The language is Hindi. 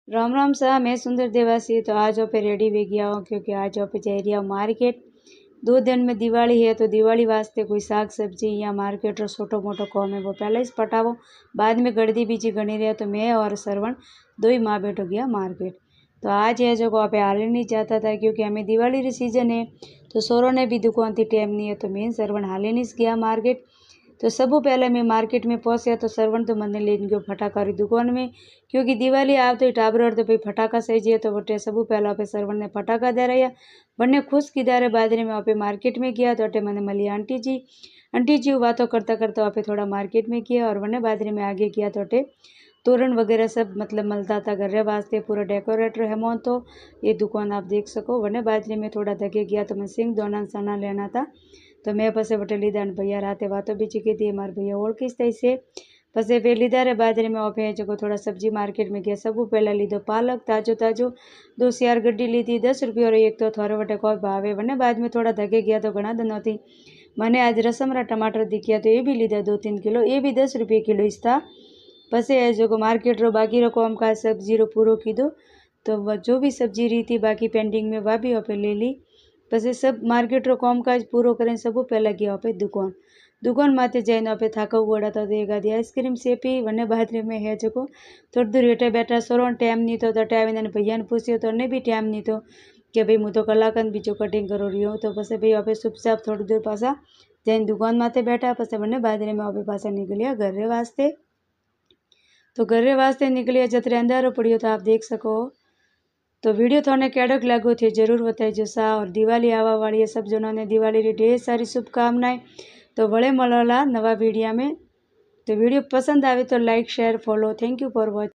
राम राम सा, मैं सुंदर देवासी। तो आज पे रेडी हो गया हूँ क्योंकि आज पे जा रही हूँ मार्केट। 2 दिन में दिवाली है तो दिवाली वास्ते कोई साग सब्जी या मार्केट रो छोटो मोटो काम है वो पहले ही पटावो। बाद में गर्दी बीजी गणी रहे तो मैं और श्रवण दो ही माँ बेटो गया मार्केट। तो आज है जो आप हाल नहीं चाहता था क्योंकि हमें दिवाली री सीजन है तो सोरों ने भी दुकान थी टाइम नहीं है तो मैं श्रवण हाल ही नहीं गया मार्केट। तो सबू पहले मैं मार्केट में पहुंचा तो श्रवण तो मैंने लेन गयो फटाका री दुकान में क्योंकि दिवाली आव तो टाबर तो भाई फटाका सही जाए तो वटे सबू पहला पे श्रवण ने फटाका दे रहा बन्ने खुश किदारे बादरे में आप मार्केट में गया तो अटे मैंने मिली आंटी जी बातों करता करता आप थोड़ा मार्केट में किया और वने बादरे में आगे किया तो अटे तोरण वगैरह सब मतलब मिलता था घर वास्ते पूरा डेकोरेटर हेमोन। तो ये दुकान आप देख सको वने बाजरे में थोड़ा धगे गया तो मैं सिंह दोना सना लेना था तो मैं पसे वटे लीधा भैया राते बातों बीची की थी मार भैया ओळखीस थी से पसे वे लीधा रे बाजरे में ऑफे जो थोड़ा सब्जी मार्केट में गया सबू पहला लीधो पालक ताजो ताजो 2 4 गड्डी लीधी 10 रुपये और एक तो थोड़े वटे कोई भावे वने बाद में थोड़ा धगे गया तो घना दिन थी मैंने आज रसमरा टमाटर दिखिया तो ये भी लीधा 2-3 किलो ये भी 10 रुपये किलो इसता पसे जो मार्केट रो बाकी रो काम का सब्जी रो पूरो कीधो तो वह जो भी सब्जी रही थी बाकी पेंडिंग में वह भी पे ले ली। पसे सब मार्केट रो काम काज पूरो करें सबू पहला गया पे दुकान माथे जाइने पे थाका उड़ा तो एक आदि आइसक्रीम सेपी वने बादरे में है जो थोड़ी दूर हेठे बैठा सोरो टाइम नहीं तो अटे आवीने भैया ने पूछ्यो तो ने भी टाइम नहीं तो कि भाई हूँ तो कलाकन बीजो कटिंग करो रही हूँ। तो पसे भाई आप चुपचाप थोड़ी देर पासा जाइन दुकान माथे बैठा पसे वने बादरे में आप पासा निकलिया घर वास्ते। तो घर वास्ते निकलिया जतरे अंधारो पड़ियो तो आप देख सको। तो वीडियो थोड़े कैडक लागो थे जरूर बताइजो सा। और दिवाली आवा वाली है सब जनों ने दिवाली की ढेर सारी शुभकामनाएं। तो वड़े मलोला नवा वीडियो में। तो वीडियो पसंद आवे तो like share follow. Thank you for watching.